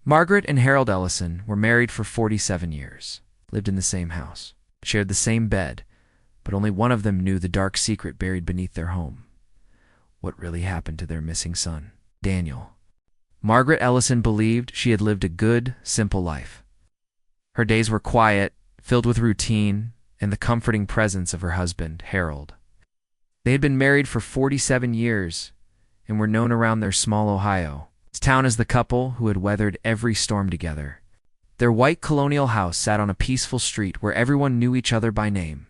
Margaret and Harold Ellison were married for 47 years, lived in the same house, shared the same bed, but only one of them knew the dark secret buried beneath their home. What really happened to their missing son, Daniel? Margaret Ellison believed she had lived a good, simple life. Her days were quiet, filled with routine, and the comforting presence of her husband, Harold. They had been married for 47 years and were known around their small Ohio town as the couple who had weathered every storm together. Their white colonial house sat on a peaceful street where everyone knew each other by name.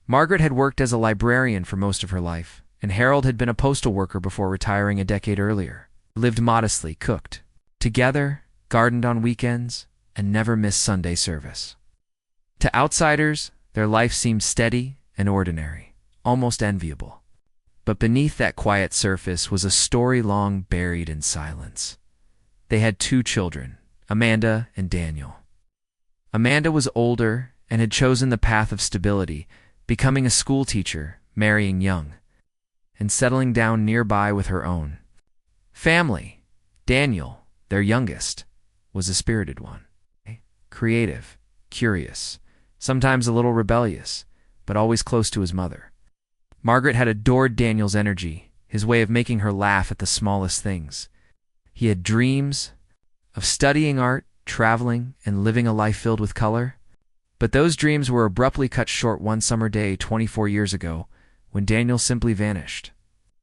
Margaret had worked as a librarian for most of her life, and Harold had been a postal worker before retiring a decade earlier. Lived modestly, cooked together, gardened on weekends, and never missed Sunday service. To outsiders, their life seemed steady and ordinary, almost enviable. But beneath that quiet surface was a story long buried in silence. They had 2 children, Amanda and Daniel. Amanda was older and had chosen the path of stability, becoming a school teacher, marrying young, and settling down nearby with her own family. Daniel, their youngest, was a spirited one. Creative, curious, sometimes a little rebellious, but always close to his mother. Margaret had adored Daniel's energy, his way of making her laugh at the smallest things. He had dreams of studying art, traveling, and living a life filled with color. But those dreams were abruptly cut short one summer day 24 years ago, when Daniel simply vanished.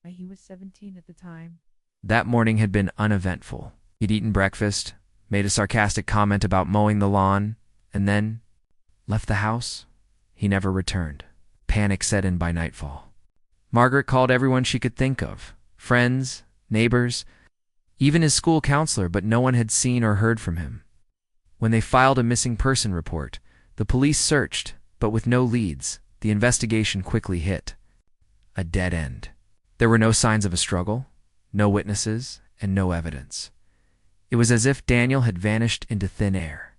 He was 17 at the time. That morning had been uneventful. He'd eaten breakfast, made a sarcastic comment about mowing the lawn, and then left the house. He never returned. Panic set in by nightfall. Margaret called everyone she could think of, friends, neighbors, even his school counselor, but no one had seen or heard from him. When they filed a missing person report, the police searched, but with no leads, the investigation quickly hit a dead end. There were no signs of a struggle, no witnesses, and no evidence. It was as if Daniel had vanished into thin air.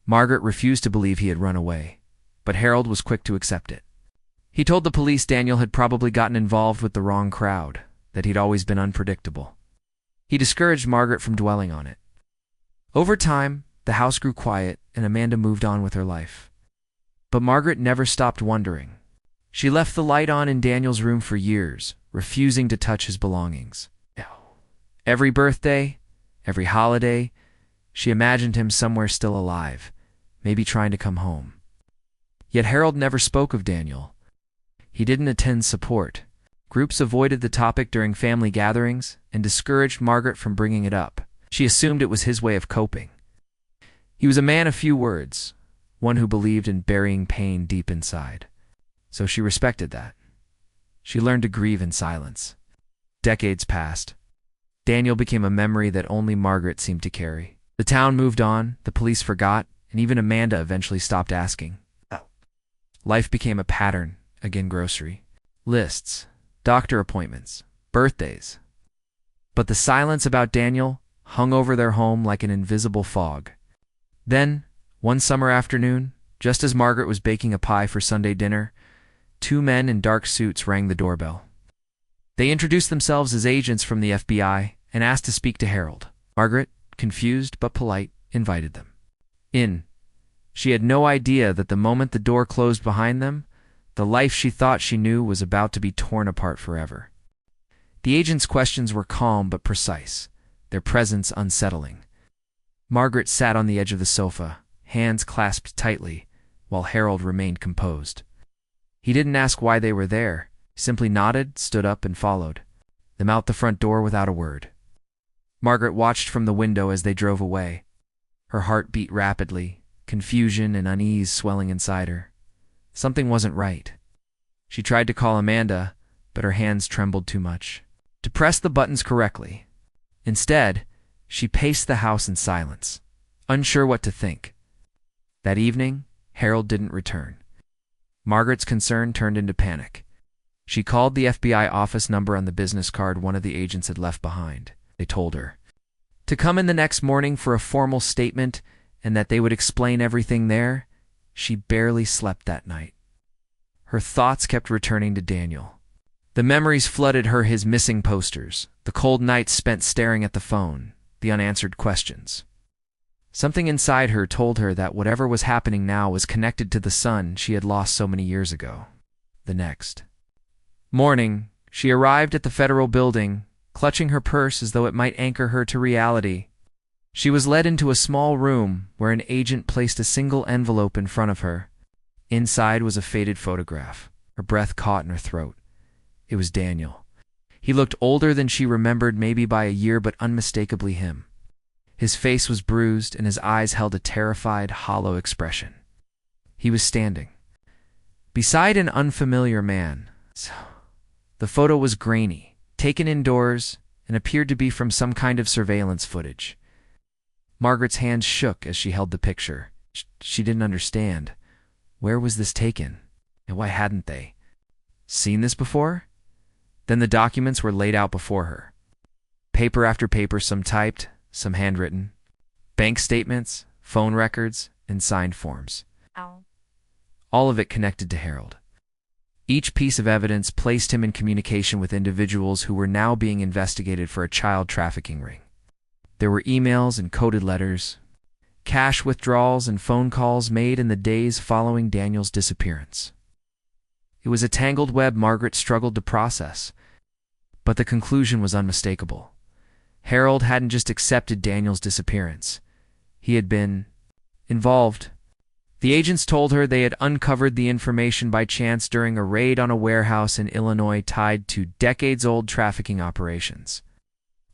Margaret refused to believe he had run away, but Harold was quick to accept it. He told the police Daniel had probably gotten involved with the wrong crowd, that he'd always been unpredictable. He discouraged Margaret from dwelling on it. Over time, the house grew quiet and Amanda moved on with her life. But Margaret never stopped wondering. She left the light on in Daniel's room for years, refusing to touch his belongings. Every birthday, every holiday, she imagined him somewhere still alive, maybe trying to come home. Yet Harold never spoke of Daniel. He didn't attend support. Groups avoided the topic during family gatherings and discouraged Margaret from bringing it up. She assumed it was his way of coping. He was a man of few words, one who believed in burying pain deep inside. So she respected that. She learned to grieve in silence. Decades passed. Daniel became a memory that only Margaret seemed to carry. The town moved on, the police forgot, and even Amanda eventually stopped asking. Life became a pattern. Again, grocery lists, doctor appointments, birthdays. But the silence about Daniel hung over their home like an invisible fog. Then, one summer afternoon, just as Margaret was baking a pie for Sunday dinner, 2 men in dark suits rang the doorbell. They introduced themselves as agents from the FBI and asked to speak to Harold. Margaret, confused but polite, invited them in. She had no idea that the moment the door closed behind them, the life she thought she knew was about to be torn apart forever. The agent's questions were calm but precise, their presence unsettling. Margaret sat on the edge of the sofa, hands clasped tightly, while Harold remained composed. He didn't ask why they were there, simply nodded, stood up, and followed them out the front door without a word. Margaret watched from the window as they drove away. Her heart beat rapidly, confusion and unease swelling inside her. Something wasn't right. She tried to call Amanda, but her hands trembled too much to press the buttons correctly. Instead, she paced the house in silence, unsure what to think. That evening, Harold didn't return. Margaret's concern turned into panic. She called the FBI office number on the business card one of the agents had left behind. They told her to come in the next morning for a formal statement and that they would explain everything there. She barely slept that night. Her thoughts kept returning to Daniel. The memories flooded her, his missing posters, the cold nights spent staring at the phone, the unanswered questions. Something inside her told her that whatever was happening now was connected to the son she had lost so many years ago. The next morning, she arrived at the federal building, clutching her purse as though it might anchor her to reality. She was led into a small room where an agent placed a single envelope in front of her. Inside was a faded photograph. Her breath caught in her throat. It was Daniel. He looked older than she remembered, maybe by a year, but unmistakably him. His face was bruised, and his eyes held a terrified, hollow expression. He was standing beside an unfamiliar man. The photo was grainy, taken indoors, and appeared to be from some kind of surveillance footage. Margaret's hands shook as she held the picture. She didn't understand. Where was this taken? And why hadn't they seen this before? Then the documents were laid out before her. Paper after paper, some typed, some handwritten. Bank statements, phone records, and signed forms. All of it connected to Harold. Each piece of evidence placed him in communication with individuals who were now being investigated for a child trafficking ring. There were emails and coded letters, cash withdrawals and phone calls made in the days following Daniel's disappearance. It was a tangled web Margaret struggled to process, but the conclusion was unmistakable. Harold hadn't just accepted Daniel's disappearance. He had been involved. The agents told her they had uncovered the information by chance during a raid on a warehouse in Illinois tied to decades-old trafficking operations.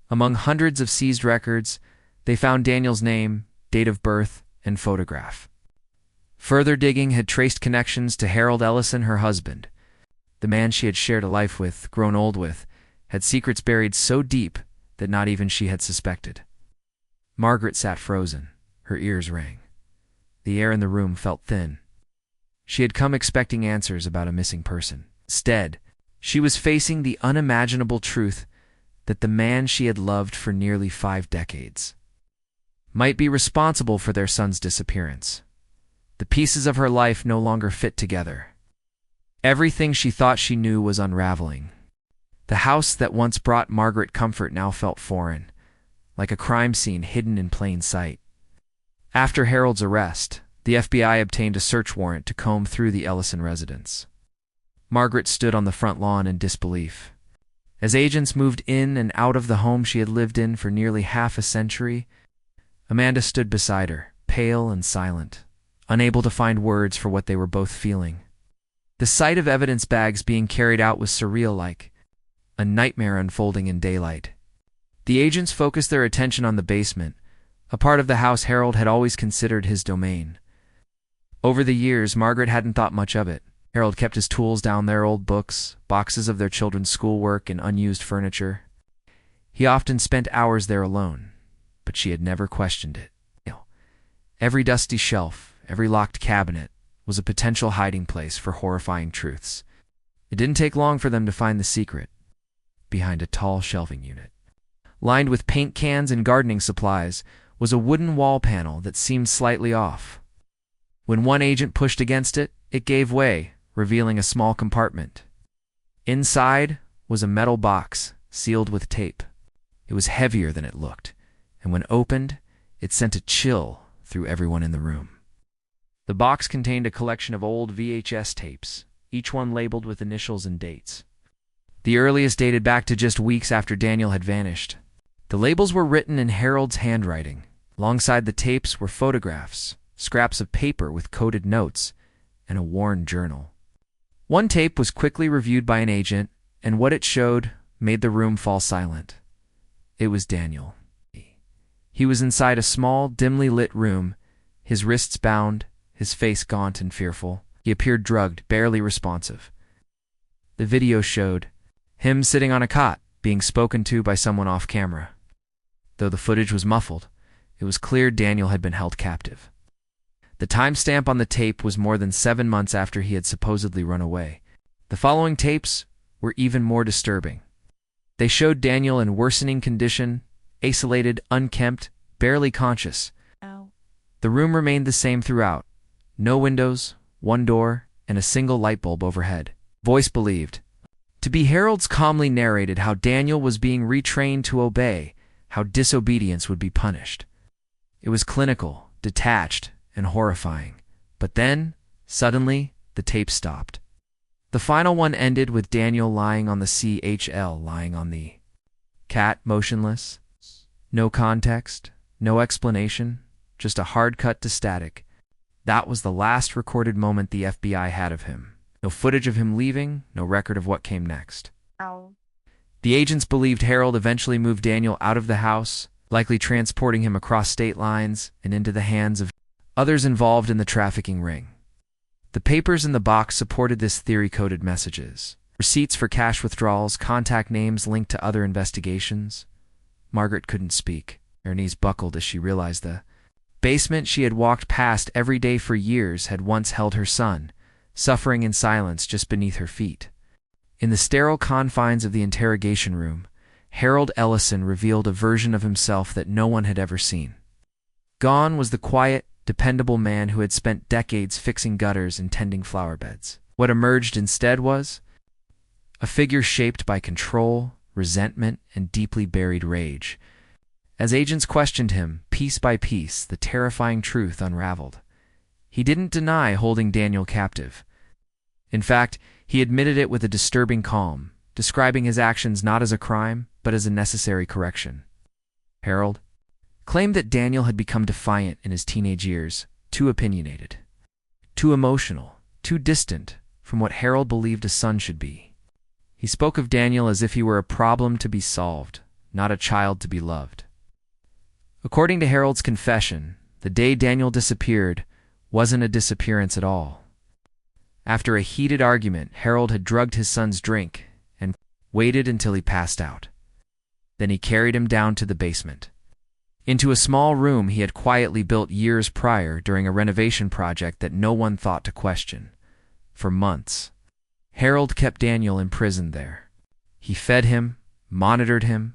Among hundreds of seized records, they found Daniel's name, date of birth, and photograph. Further digging had traced connections to Harold Ellison, her husband. The man she had shared a life with, grown old with, had secrets buried so deep that not even she had suspected. Margaret sat frozen. Her ears rang. The air in the room felt thin. She had come expecting answers about a missing person. Instead, she was facing the unimaginable truth that the man she had loved for nearly 5 decades might be responsible for their son's disappearance. The pieces of her life no longer fit together. Everything she thought she knew was unraveling. The house that once brought Margaret comfort now felt foreign, like a crime scene hidden in plain sight. After Harold's arrest, the FBI obtained a search warrant to comb through the Ellison residence. Margaret stood on the front lawn in disbelief. As agents moved in and out of the home she had lived in for nearly half a century, Amanda stood beside her, pale and silent, unable to find words for what they were both feeling. The sight of evidence bags being carried out was surreal, like a nightmare unfolding in daylight. The agents focused their attention on the basement, a part of the house Harold had always considered his domain. Over the years, Margaret hadn't thought much of it. Harold kept his tools down there, old books, boxes of their children's schoolwork, and unused furniture. He often spent hours there alone, but she had never questioned it. Every dusty shelf, every locked cabinet, was a potential hiding place for horrifying truths. It didn't take long for them to find the secret behind a tall shelving unit. Lined with paint cans and gardening supplies was a wooden wall panel that seemed slightly off. When one agent pushed against it, it gave way, revealing a small compartment. Inside was a metal box, sealed with tape. It was heavier than it looked, and when opened, it sent a chill through everyone in the room. The box contained a collection of old VHS tapes, each one labeled with initials and dates. The earliest dated back to just weeks after Daniel had vanished. The labels were written in Harold's handwriting. Alongside the tapes were photographs, scraps of paper with coded notes, and a worn journal. One tape was quickly reviewed by an agent, and what it showed made the room fall silent. It was Daniel. He was inside a small, dimly lit room, his wrists bound, his face gaunt and fearful. He appeared drugged, barely responsive. The video showed him sitting on a cot, being spoken to by someone off camera. Though the footage was muffled, it was clear Daniel had been held captive. The timestamp on the tape was more than 7 months after he had supposedly run away. The following tapes were even more disturbing. They showed Daniel in worsening condition, isolated, unkempt, barely conscious. The room remained the same throughout. No windows, one door, and a single light bulb overhead. Voice believed to be Harold's calmly narrated how Daniel was being retrained to obey, how disobedience would be punished. It was clinical, detached, and horrifying. But then, suddenly, the tape stopped. The final one ended with Daniel lying on the CHL, lying on the cat, motionless. No context, no explanation, just a hard cut to static. That was the last recorded moment the FBI had of him. No footage of him leaving, no record of what came next. Ow. The agents believed Harold eventually moved Daniel out of the house, likely transporting him across state lines and into the hands of others involved in the trafficking ring. The papers in the box supported this theory-coded messages. Receipts for cash withdrawals, contact names linked to other investigations. Margaret couldn't speak. Her knees buckled as she realized the basement she had walked past every day for years had once held her son, suffering in silence just beneath her feet. In the sterile confines of the interrogation room, Harold Ellison revealed a version of himself that no one had ever seen. Gone was the quiet, dependable man who had spent decades fixing gutters and tending flower beds. What emerged instead was a figure shaped by control, resentment, and deeply buried rage. As agents questioned him, piece by piece, the terrifying truth unraveled. He didn't deny holding Daniel captive. In fact, he admitted it with a disturbing calm, describing his actions not as a crime, but as a necessary correction. Harold claimed that Daniel had become defiant in his teenage years, too opinionated, too emotional, too distant from what Harold believed a son should be. He spoke of Daniel as if he were a problem to be solved, not a child to be loved. According to Harold's confession, the day Daniel disappeared wasn't a disappearance at all. After a heated argument, Harold had drugged his son's drink and waited until he passed out. Then he carried him down to the basement, into a small room he had quietly built years prior during a renovation project that no one thought to question. For months, Harold kept Daniel imprisoned there. He fed him, monitored him,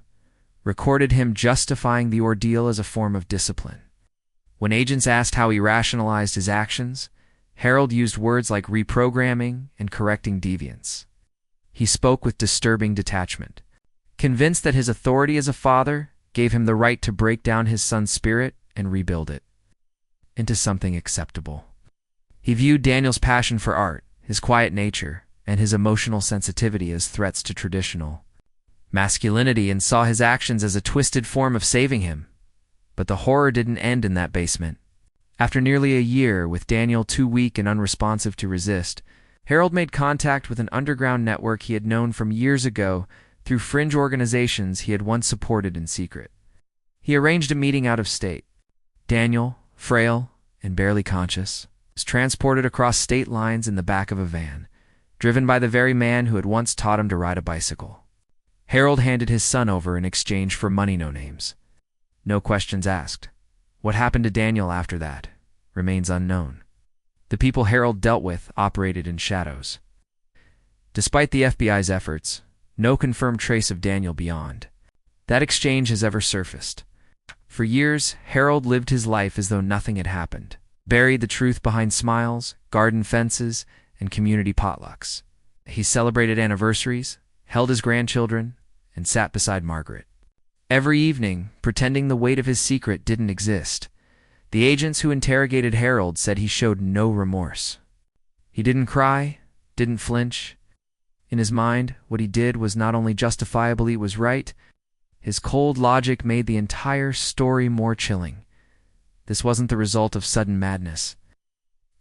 recorded him, justifying the ordeal as a form of discipline. When agents asked how he rationalized his actions, Harold used words like reprogramming and correcting deviance. He spoke with disturbing detachment, convinced that his authority as a father gave him the right to break down his son's spirit and rebuild it into something acceptable. He viewed Daniel's passion for art, his quiet nature, and his emotional sensitivity as threats to traditional masculinity and saw his actions as a twisted form of saving him. But the horror didn't end in that basement. After nearly a year, with Daniel too weak and unresponsive to resist, Harold made contact with an underground network he had known from years ago through fringe organizations he had once supported in secret. He arranged a meeting out of state. Daniel, frail and barely conscious, was transported across state lines in the back of a van, driven by the very man who had once taught him to ride a bicycle. Harold handed his son over in exchange for money, no names. No questions asked. What happened to Daniel after that remains unknown. The people Harold dealt with operated in shadows. Despite the FBI's efforts, no confirmed trace of Daniel beyond that exchange has ever surfaced. For years, Harold lived his life as though nothing had happened, buried the truth behind smiles, garden fences, and community potlucks. He celebrated anniversaries, held his grandchildren, and sat beside Margaret every evening, pretending the weight of his secret didn't exist. The agents who interrogated Harold said he showed no remorse. He didn't cry, didn't flinch. In his mind, what he did was not only justifiable, it was right. His cold logic made the entire story more chilling. This wasn't the result of sudden madness.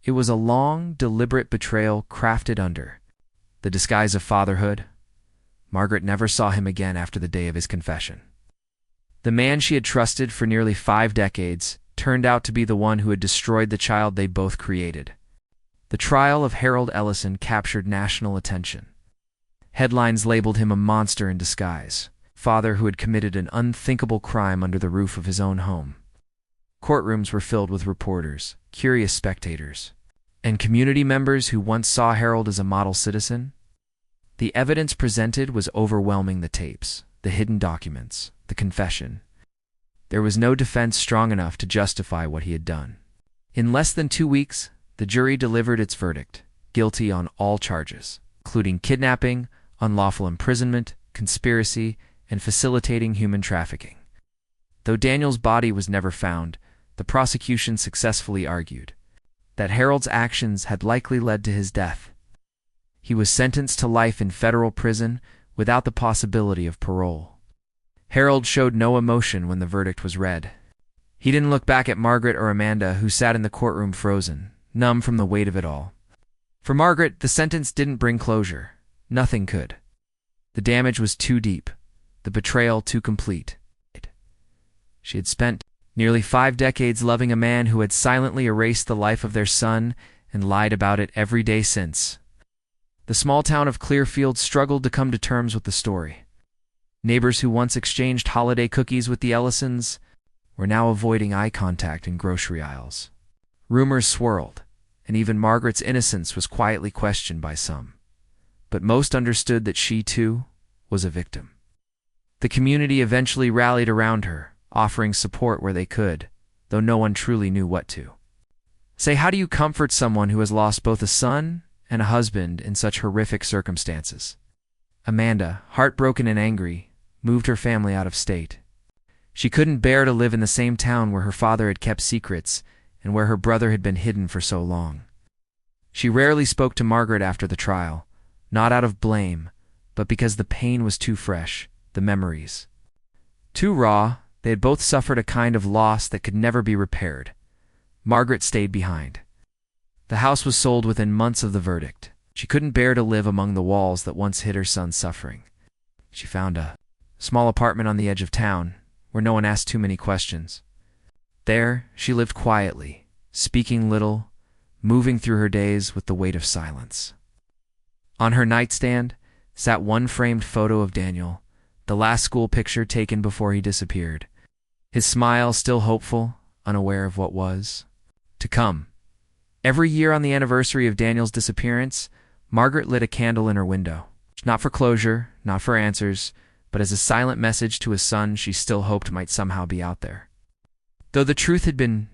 It was a long, deliberate betrayal crafted under the disguise of fatherhood. Margaret never saw him again after the day of his confession. The man she had trusted for nearly 5 decades turned out to be the one who had destroyed the child they both created. The trial of Harold Ellison captured national attention. Headlines labeled him a monster in disguise, father who had committed an unthinkable crime under the roof of his own home. Courtrooms were filled with reporters, curious spectators, and community members who once saw Harold as a model citizen. The evidence presented was overwhelming: the tapes, the hidden documents, the confession. There was no defense strong enough to justify what he had done. In less than 2 weeks, the jury delivered its verdict, guilty on all charges, including kidnapping, unlawful imprisonment, conspiracy, and facilitating human trafficking. Though Daniel's body was never found, the prosecution successfully argued that Harold's actions had likely led to his death. He was sentenced to life in federal prison without the possibility of parole. Harold showed no emotion when the verdict was read. He didn't look back at Margaret or Amanda, who sat in the courtroom frozen, numb from the weight of it all. For Margaret, the sentence didn't bring closure. Nothing could. The damage was too deep, the betrayal too complete. She had spent nearly 5 decades loving a man who had silently erased the life of their son and lied about it every day since. The small town of Clearfield struggled to come to terms with the story. Neighbors who once exchanged holiday cookies with the Ellisons were now avoiding eye contact in grocery aisles. Rumors swirled, and even Margaret's innocence was quietly questioned by some. But most understood that she, too, was a victim. The community eventually rallied around her, offering support where they could, though no one truly knew what to. Say, how do you comfort someone who has lost both a son and a husband in such horrific circumstances? Amanda, heartbroken and angry, moved her family out of state. She couldn't bear to live in the same town where her father had kept secrets and where her brother had been hidden for so long. She rarely spoke to Margaret after the trial, not out of blame, but because the pain was too fresh, the memories too raw. They had both suffered a kind of loss that could never be repaired. Margaret stayed behind. The house was sold within months of the verdict. She couldn't bear to live among the walls that once hid her son's suffering. She found a small apartment on the edge of town, where no one asked too many questions. There, she lived quietly, speaking little, moving through her days with the weight of silence. On her nightstand sat one framed photo of Daniel, the last school picture taken before he disappeared. His smile still hopeful, unaware of what was to come. Every year on the anniversary of Daniel's disappearance, Margaret lit a candle in her window. Not for closure, not for answers, but as a silent message to a son she still hoped might somehow be out there. Though the truth had been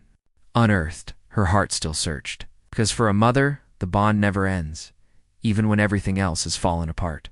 unearthed, her heart still searched. Because for a mother, the bond never ends, even when everything else has fallen apart.